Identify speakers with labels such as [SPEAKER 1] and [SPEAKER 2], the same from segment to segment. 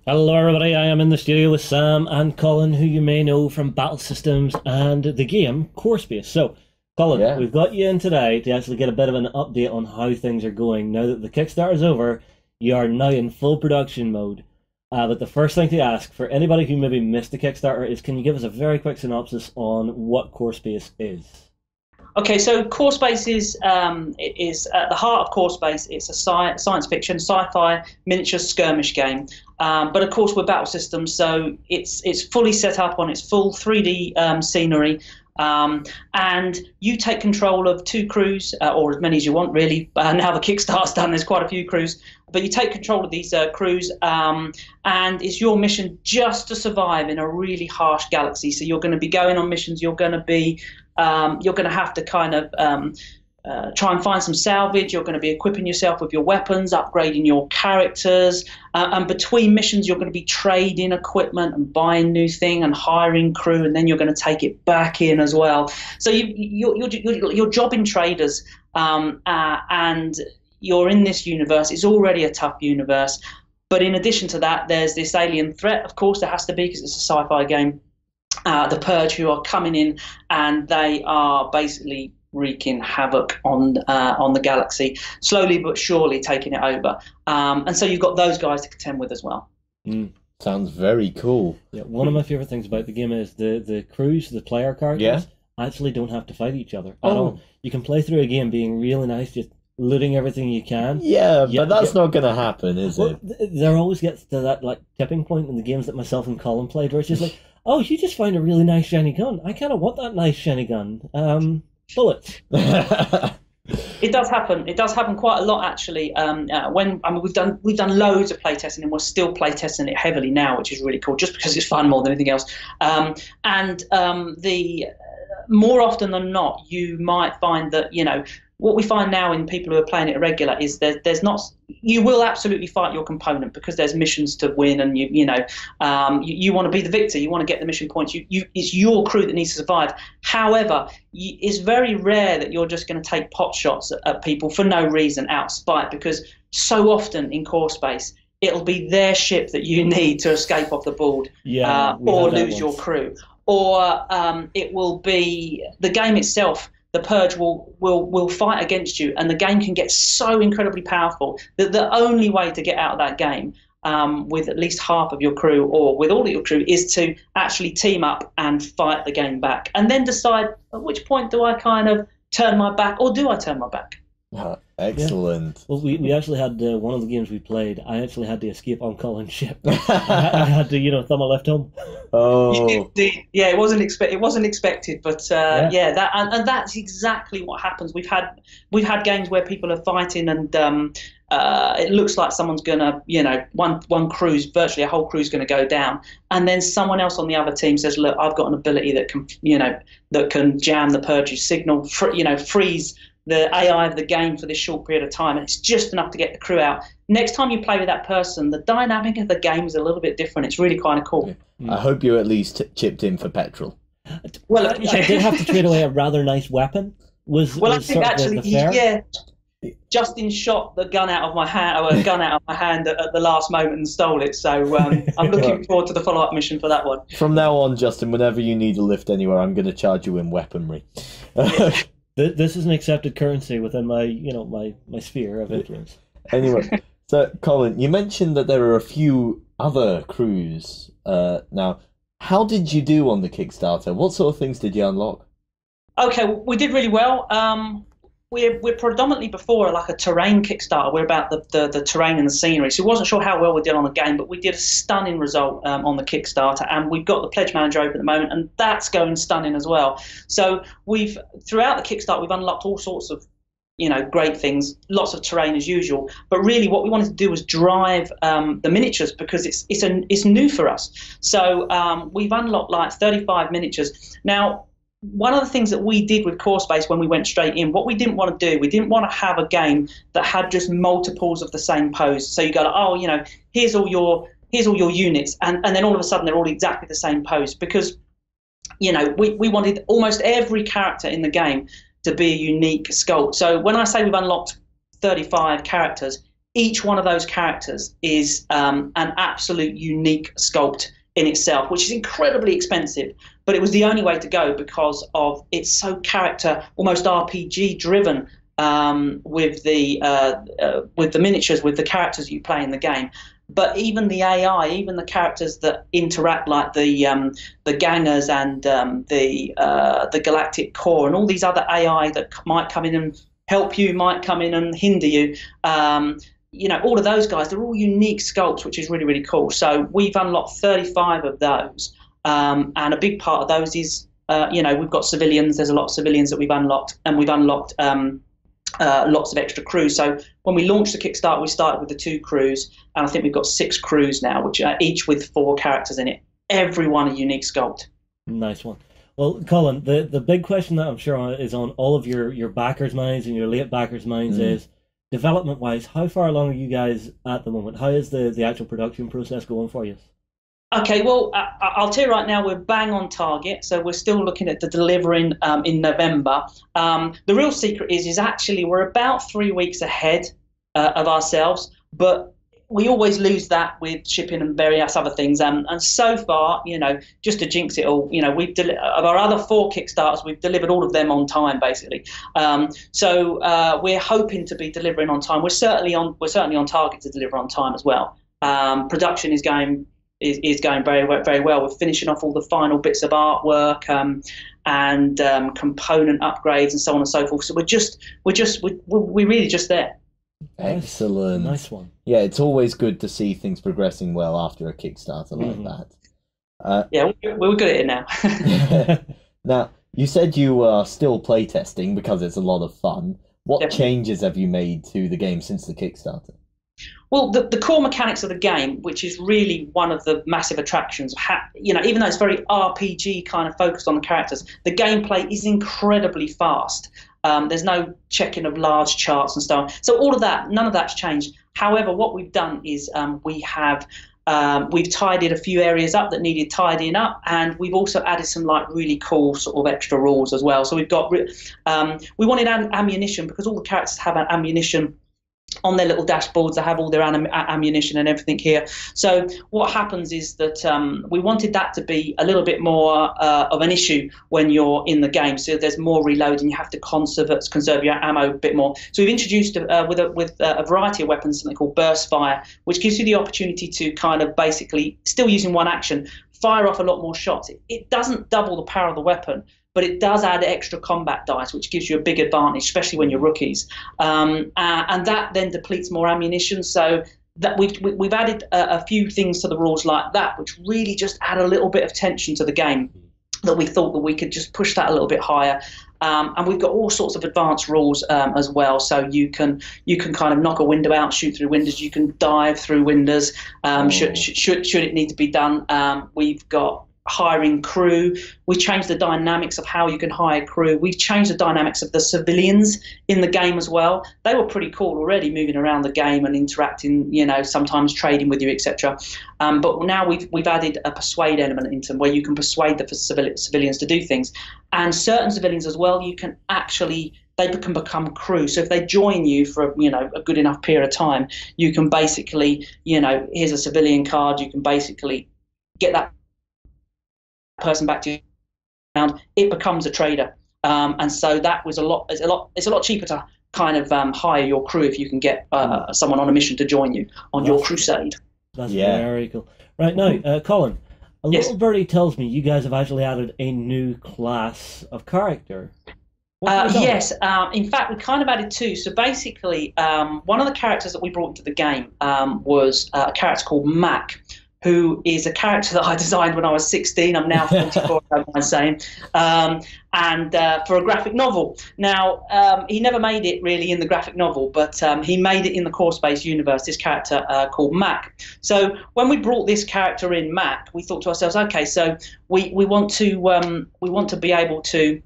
[SPEAKER 1] Hello, everybody. I am in the studio with Sam and Colin, who you may know from Battle Systems and the game Core Space. So, Colin,
[SPEAKER 2] Yeah.
[SPEAKER 1] we've got you in today to actually get a bit of an update on how things are going. Now that the Kickstarter is over, you are now in full production mode. But the first thing to ask for anybody who maybe missed the Kickstarter is, can you give us a very quick synopsis on what Core Space is?
[SPEAKER 3] Okay, so Core Space is at the heart of Core Space. It's a science fiction, sci-fi miniature skirmish game. But of course, we're Battle Systems, so it's fully set up on its full 3D scenery. And you take control of two crews, or as many as you want, really. Now the Kickstarter's done, there's quite a few crews. But you take control of these crews, and it's your mission just to survive in a really harsh galaxy. So you're going to be going on missions. You're going to have to kind of try and find some salvage. You're going to be equipping yourself with your weapons, upgrading your characters, and between missions, you're going to be trading equipment and buying new thing and hiring crew, and then you're going to take it back in as well. So you're jobbing traders, and you're in this universe. It's already a tough universe, but in addition to that, there's this alien threat. Of course, there has to be, because it's a sci-fi game. The Purge, who are coming in, and they are basically wreaking havoc on the galaxy, slowly but surely taking it over. And so you've got those guys to contend with as well.
[SPEAKER 2] Sounds very cool.
[SPEAKER 1] Yeah, one of my favorite things about the game is the crews, the player characters, actually don't have to fight each other at all. You can play through a game being really nice, just looting everything you can.
[SPEAKER 2] Yeah, but that's not going to happen, is it?
[SPEAKER 1] There always gets to that like tipping point in the games that myself and Colin played, where it's just like, oh, you just found a really nice shiny gun. I kind of want that nice shiny gun. Bullets.
[SPEAKER 3] It does happen. It does happen quite a lot, actually. We've done loads of playtesting, and we're still playtesting it heavily now, which is really cool, just because it's fun more than anything else. The more often than not, you might find that what we find now in people who are playing it regular is there's not. You will absolutely fight your component because there's missions to win, and you want to be the victor. You want to get the mission points. It's your crew that needs to survive. However, it's very rare that you're just going to take pot shots at people for no reason, out of spite, because so often in Core Space, it'll be their ship that you need to escape off the board, or lose your crew, or it will be the game itself. The Purge will fight against you, and the game can get so incredibly powerful that the only way to get out of that game with at least half of your crew, or with all of your crew, is to actually team up and fight the game back, and then decide at which point do I kind of turn my back, or do I turn my back?
[SPEAKER 2] Excellent.
[SPEAKER 1] Yeah. Well, we actually had one of the games we played. I actually had to escape on Colin's ship. I had to, thumb a left home.
[SPEAKER 2] Oh,
[SPEAKER 3] yeah, it wasn't expected, but that's exactly what happens. We've had games where people are fighting, and it looks like someone's gonna, one crew's, virtually a whole crew's gonna go down, and then someone else on the other team says, "Look, I've got an ability that can jam the Purge's signal, freeze the AI of the game for this short period of time, and it's just enough to get the crew out." Next time you play with that person, the dynamic of the game is a little bit different. It's really kind of cool.
[SPEAKER 2] I hope you at least chipped in for petrol.
[SPEAKER 1] Well, I did have to trade away a rather nice weapon.
[SPEAKER 3] I think actually, yeah. Justin shot the gun out of my hand, or a gun out of my hand at the last moment, and stole it. So I'm looking forward to the follow-up mission for that one.
[SPEAKER 2] From now on, Justin, whenever you need a lift anywhere, I'm going to charge you in weaponry.
[SPEAKER 1] This is an accepted currency within my sphere of influence.
[SPEAKER 2] Anyway, so Colin, you mentioned that there are a few other crews. Now, how did you do on the Kickstarter? What sort of things did you unlock?
[SPEAKER 3] Okay, we did really well. We're predominantly before like a terrain Kickstarter. We're about the terrain and the scenery. So we wasn't sure how well we did on the game, but we did a stunning result on the Kickstarter, and we've got the pledge manager open at the moment, and that's going stunning as well. So throughout the Kickstarter, we've unlocked all sorts of great things, lots of terrain as usual. But really, what we wanted to do was drive the miniatures, because it's new for us. So we've unlocked like 35 miniatures now. One of the things that we did with Core Space when we went straight in, what we didn't want to do, we didn't want to have a game that had just multiples of the same pose. So you go, here's all your units, and then all of a sudden they're all exactly the same pose, because we wanted almost every character in the game to be a unique sculpt. So when I say we've unlocked 35 characters, each one of those characters is an absolute unique sculpt in itself, which is incredibly expensive, but it was the only way to go because of it's so character, almost RPG driven, with the miniatures, with the characters you play in the game. But even the AI, even the characters that interact, like the gangers and the galactic core and all these other AI that might come in and help you, might come in and hinder you. All of those guys, they're all unique sculpts, which is really, really cool. So we've unlocked 35 of those. And a big part of those is, we've got civilians. There's a lot of civilians that we've unlocked, and we've unlocked lots of extra crews. So when we launched the Kickstarter, we started with the 2 crews, and I think we've got 6 crews now, which are each with 4 characters in it. Everyone a unique sculpt.
[SPEAKER 1] Nice one. Well, Colin, the big question that I'm sure is on all of your backers' minds and your late backers' minds is, development-wise, how far along are you guys at the moment? How is the actual production process going for you?
[SPEAKER 3] Okay, well, I'll tell you right now, we're bang on target. So we're still looking at the delivering in November. The real secret is actually we're about 3 weeks ahead of ourselves, but we always lose that with shipping and various other things. And so far, just to jinx it all, of our other 4 Kickstarters, we've delivered all of them on time, basically. So we're hoping to be delivering on time. We're certainly on target to deliver on time as well. Production is going very, very well. We're finishing off all the final bits of artwork and component upgrades and so on and so forth. So we're really just there.
[SPEAKER 2] Excellent.
[SPEAKER 1] Nice one.
[SPEAKER 2] Yeah, it's always good to see things progressing well after a Kickstarter like that.
[SPEAKER 3] Yeah, we're good at it now.
[SPEAKER 2] Now, you said you are still playtesting because it's a lot of fun. What changes have you made to the game since the Kickstarter?
[SPEAKER 3] Well, the core mechanics of the game, which is really one of the massive attractions, even though it's very RPG kind of focused on the characters, the gameplay is incredibly fast. There's no checking of large charts and stuff. So all of that, none of that's changed. However, what we've done is we've tidied a few areas up that needed tidying up, and we've also added some really cool sort of extra rules as well. So we've got we wanted ammunition because all the characters have ammunition on their little dashboards. They have all their ammunition and everything here. So what happens is that we wanted that to be a little bit more of an issue when you're in the game. So there's more reload and you have to conserve your ammo a bit more. So we've introduced with a variety of weapons something called burst fire, which gives you the opportunity to kind of basically, still using one action, fire off a lot more shots. It doesn't double the power of the weapon, but it does add extra combat dice, which gives you a big advantage, especially when you're rookies. And that then depletes more ammunition. So that we've added a few things to the rules like that, which really just add a little bit of tension to the game, that we thought that we could just push that a little bit higher. And we've got all sorts of advanced rules as well. So you can kind of knock a window out, shoot through windows. You can dive through windows. Should it need to be done? We've got hiring crew. We changed the dynamics of how you can hire crew. We've changed the dynamics of the civilians in the game as well. They were pretty cool already, moving around the game and interacting, sometimes trading with you, etc. But now we've added a persuade element into them, where you can persuade the civilians to do things. And certain civilians as well, they can become crew. So if they join you for a good enough period of time, you can basically, here's a civilian card, you can basically get that person back to you, and it becomes a trader. And so that was it's a lot cheaper to kind of hire your crew if you can get someone on a mission to join you on your crusade.
[SPEAKER 1] That's very cool. Right now, Colin, a little birdie tells me you guys have actually added a new class of character.
[SPEAKER 3] Yes, in fact, we kind of added 2. So basically, one of the characters that we brought into the game was a character called Mac, who is a character that I designed when I was 16. I'm now 44, I don't mind saying, and for a graphic novel. Now, he never made it really in the graphic novel, but he made it in the Core Space universe, this character called Mac. So when we brought this character in, Mac, we thought to ourselves, okay, so we want to be able to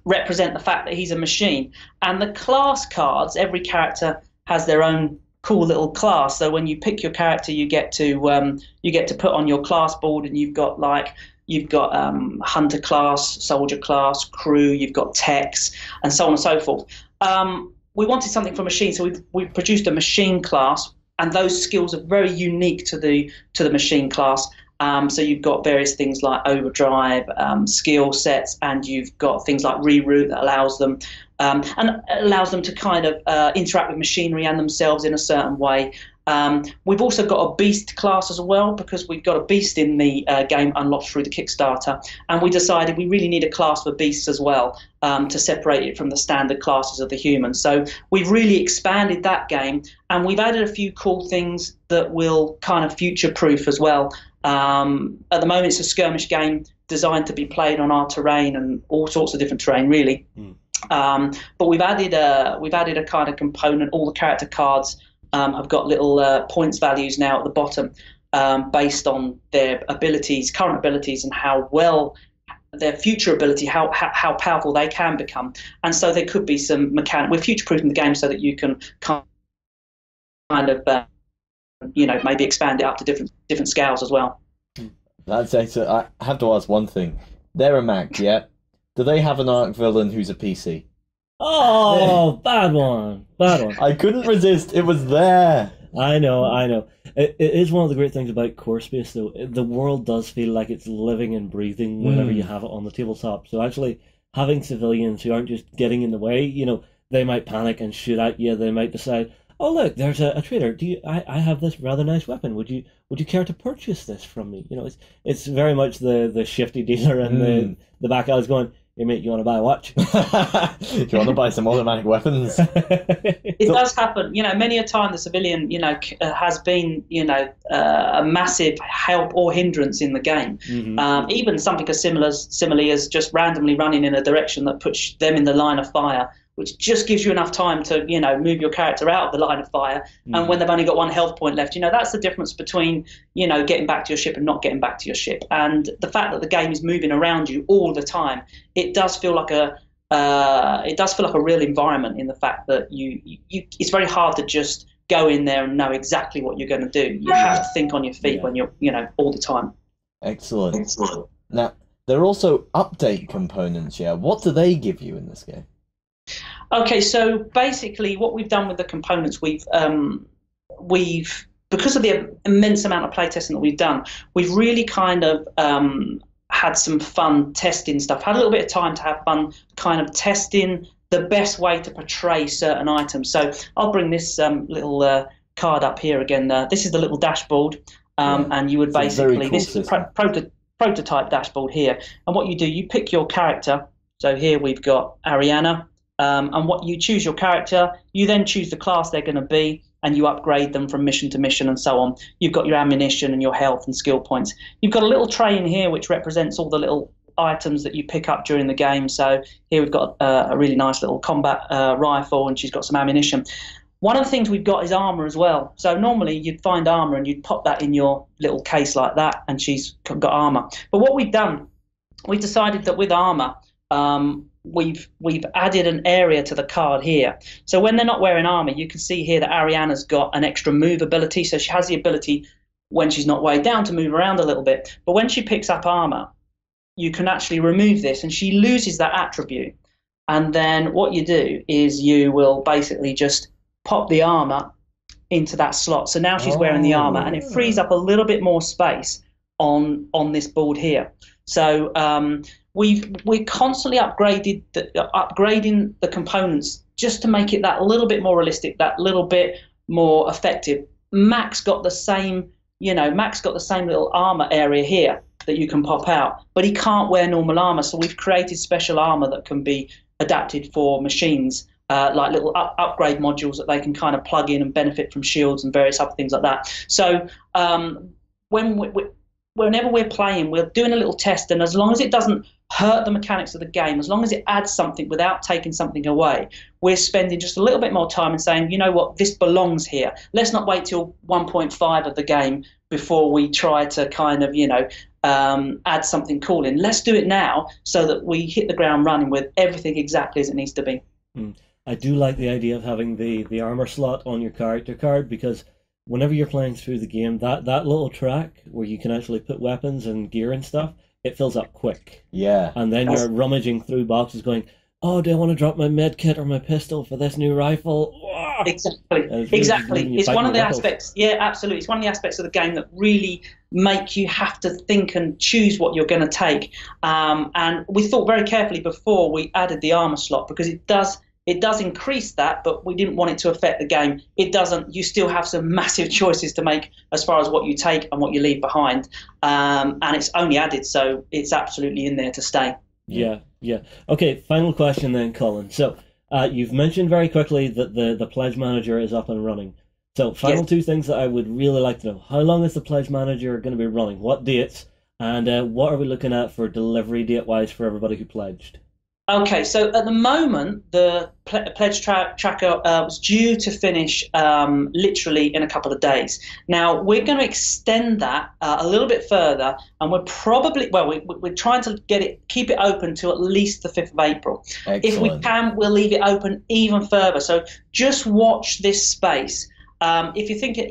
[SPEAKER 3] represent the fact that he's a machine. And the class cards, every character has their own cool little class. So when you pick your character, you get to put on your class board, and you've got hunter class, soldier class, crew, you've got techs, and so on and so forth. we wanted something for machine, so we've produced a machine class, and those skills are very unique to the machine class. So you've got various things like overdrive, skill sets, and you've got things like reroute that allows them to kind of interact with machinery and themselves in a certain way. We've also got a beast class as well, because we've got a beast in the game unlocked through the Kickstarter, and we decided we really need a class for beasts as well, to separate it from the standard classes of the humans. So we've really expanded that game, and we've added a few cool things that will kind of future-proof as well. At the moment, it's a skirmish game designed to be played on our terrain and all sorts of different terrain, really. But we've added a kind of component. All the character cards have got little points values now at the bottom, based on their abilities, current abilities, and how well their future ability, how powerful they can become. And so there could be some mechanic. We're future-proofing the game so that you can kind of maybe expand it up to different scales as well.
[SPEAKER 2] That's excellent. I have to ask one thing. They're a Mac, yeah? Do they have an arc villain who's a PC?
[SPEAKER 1] Oh, bad one.
[SPEAKER 2] I couldn't resist. It was there.
[SPEAKER 1] I know. It is one of the great things about Core Space, though. The world does feel like it's living and breathing whenever you have it on the tabletop. So actually, having civilians who aren't just getting in the way, they might panic and shoot at you. They might decide, oh look, there's a trader. I have this rather nice weapon. Would you care to purchase this from me? It's very much the shifty dealer and the back alley's going, hey mate, you want to buy a watch?
[SPEAKER 2] Do you want to buy some automatic weapons?
[SPEAKER 3] It does happen. Many a time the civilian, has been, a massive help or hindrance in the game. Even something as similarly as just randomly running in a direction that puts them in the line of fire, which just gives you enough time to, move your character out of the line of fire. And when they've only got one health point left, that's the difference between, getting back to your ship and not getting back to your ship. And the fact that the game is moving around you all the time, it does feel like a real environment, in the fact that it's very hard to just go in there and know exactly what you're going to do. You have to think on your feet when you're, all the time.
[SPEAKER 2] Excellent. Now, there are also update components, yeah? What do they give you in this game?
[SPEAKER 3] Okay, so basically what we've done with the components, we've because of the immense amount of playtesting that we've done, we've really kind of had some fun testing stuff, had a little bit of time to have fun kind of testing the best way to portray certain items. So I'll bring this little card up here again. This is the little dashboard, and you would basically, this is a prototype dashboard here, and what you do, you pick your character. So here we've got Ariana. And what you choose your character, you then choose the class they're going to be, and you upgrade them from mission to mission and so on. You've got your ammunition and your health and skill points. You've got a little tray in here which represents all the little items that you pick up during the game. So here we've got a really nice little combat rifle, and she's got some ammunition. One of the things we've got is armor as well. So normally you'd find armor and you'd pop that in your little case like that, and she's got armor. But what we've done, we decided that with armor, we've added an area to the card here. So when they're not wearing armor, you can see here that Ariana's got an extra move ability. So she has the ability, when she's not weighed down, to move around a little bit. But when she picks up armor, you can actually remove this, and she loses that attribute. And then what you do is you will basically just pop the armor into that slot. So now she's wearing the armor, and it frees up a little bit more space on this board here. So we're constantly upgrading the components just to make it that little bit more realistic, that little bit more effective. Mac's got the same little armor area here that you can pop out, but he can't wear normal armor. So we've created special armor that can be adapted for machines, like little upgrade modules that they can kind of plug in and benefit from shields and various other things like that. So whenever we're playing, we're doing a little test, and as long as it doesn't hurt the mechanics of the game, as long as it adds something without taking something away, we're spending just a little bit more time and saying, you know what, this belongs here. Let's not wait till 1.5 of the game before we try to kind of, add something cool in. Let's do it now so that we hit the ground running with everything exactly as it needs to be.
[SPEAKER 1] I do like the idea of having the armor slot on your character card, because whenever you're playing through the game, that little track where you can actually put weapons and gear and stuff, it fills up quick.
[SPEAKER 2] Yeah.
[SPEAKER 1] And then you're rummaging through boxes going, oh, do I want to drop my med kit or my pistol for this new rifle?
[SPEAKER 3] Exactly,
[SPEAKER 1] Really
[SPEAKER 3] exactly. It's one of the
[SPEAKER 1] nipples.
[SPEAKER 3] aspects. Yeah, absolutely. It's one of the aspects of the game that really make you have to think and choose what you're going to take. And we thought very carefully before we added the armor slot, because it does increase that, but we didn't want it to affect the game. It doesn't. You still have some massive choices to make as far as what you take and what you leave behind. And it's only added, so it's absolutely in there to stay.
[SPEAKER 1] Yeah, yeah. Okay, final question then, Colin. So, you've mentioned very quickly that the Pledge Manager is up and running. So, final
[SPEAKER 3] Yes.
[SPEAKER 1] two things that I would really like to know. How long is the Pledge Manager going to be running? What dates? And what are we looking at for delivery date-wise for everybody who pledged?
[SPEAKER 3] Okay, so at the moment, the pledge tracker was due to finish literally in a couple of days. Now, we're going to extend that a little bit further, and we're probably, well, we're trying to keep it open to at least the 5th of April. If we
[SPEAKER 2] Excellent.
[SPEAKER 3] can, we'll leave it open even further. So just watch this space. If you're thinking,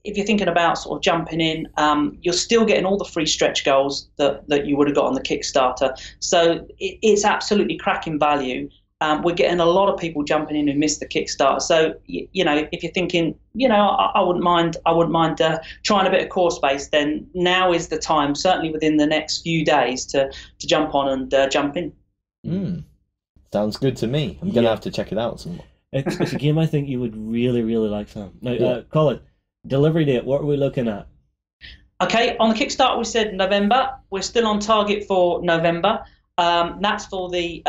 [SPEAKER 3] if you're thinking about sort of jumping in, you're still getting all the free stretch goals that you would have got on the Kickstarter. So it's absolutely cracking value. We're getting a lot of people jumping in who missed the Kickstarter. So if you're thinking, I wouldn't mind trying a bit of core space, then now is the time. Certainly within the next few days to jump on and jump in.
[SPEAKER 2] Sounds good to me. I'm gonna
[SPEAKER 1] Yeah.
[SPEAKER 2] have to check it out some more.
[SPEAKER 1] It's a game I think you would really, really like, Sam. Now,
[SPEAKER 2] Yeah.
[SPEAKER 1] Colin, delivery date, what are we looking at?
[SPEAKER 3] Okay, on the Kickstarter we said November. We're still on target for November. That's for the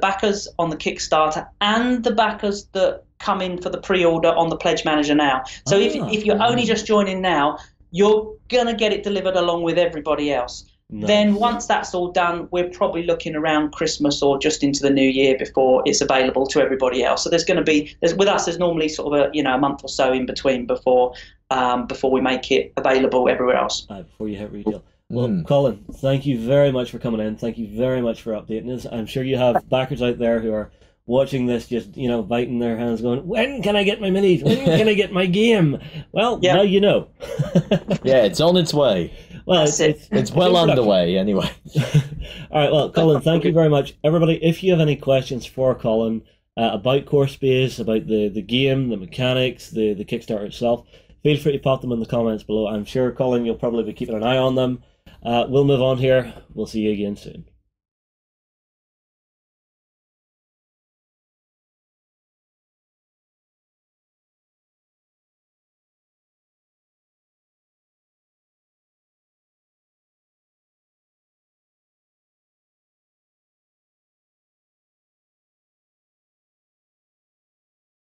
[SPEAKER 3] backers on the Kickstarter and the backers that come in for the pre-order on the Pledge Manager now. So if you're only just joining now, you're gonna get it delivered along with everybody else.
[SPEAKER 1] Nice.
[SPEAKER 3] Then once that's all done, we're probably looking around Christmas or just into the new year before it's available to everybody else. So with us, there's normally sort of a month or so in between before we make it available everywhere else.
[SPEAKER 1] Before you hit retail. Well, Colin, thank you very much for coming in. Thank you very much for updating us. I'm sure you have backers out there who are watching this, just biting their hands, going, "When can I get my minis? When can I get my game?" Well,
[SPEAKER 3] Yeah.
[SPEAKER 1] now you know.
[SPEAKER 2] Yeah, it's on its way.
[SPEAKER 1] Well,
[SPEAKER 3] That's it.
[SPEAKER 2] It's well
[SPEAKER 1] in production.
[SPEAKER 2] underway anyway.
[SPEAKER 1] All right, well, Colin, thank you very much. Everybody, if you have any questions for Colin about Core Space, about the game, the mechanics, the Kickstarter itself, feel free to pop them in the comments below. I'm sure, Colin, you'll probably be keeping an eye on them. We'll move on here. We'll see you again soon.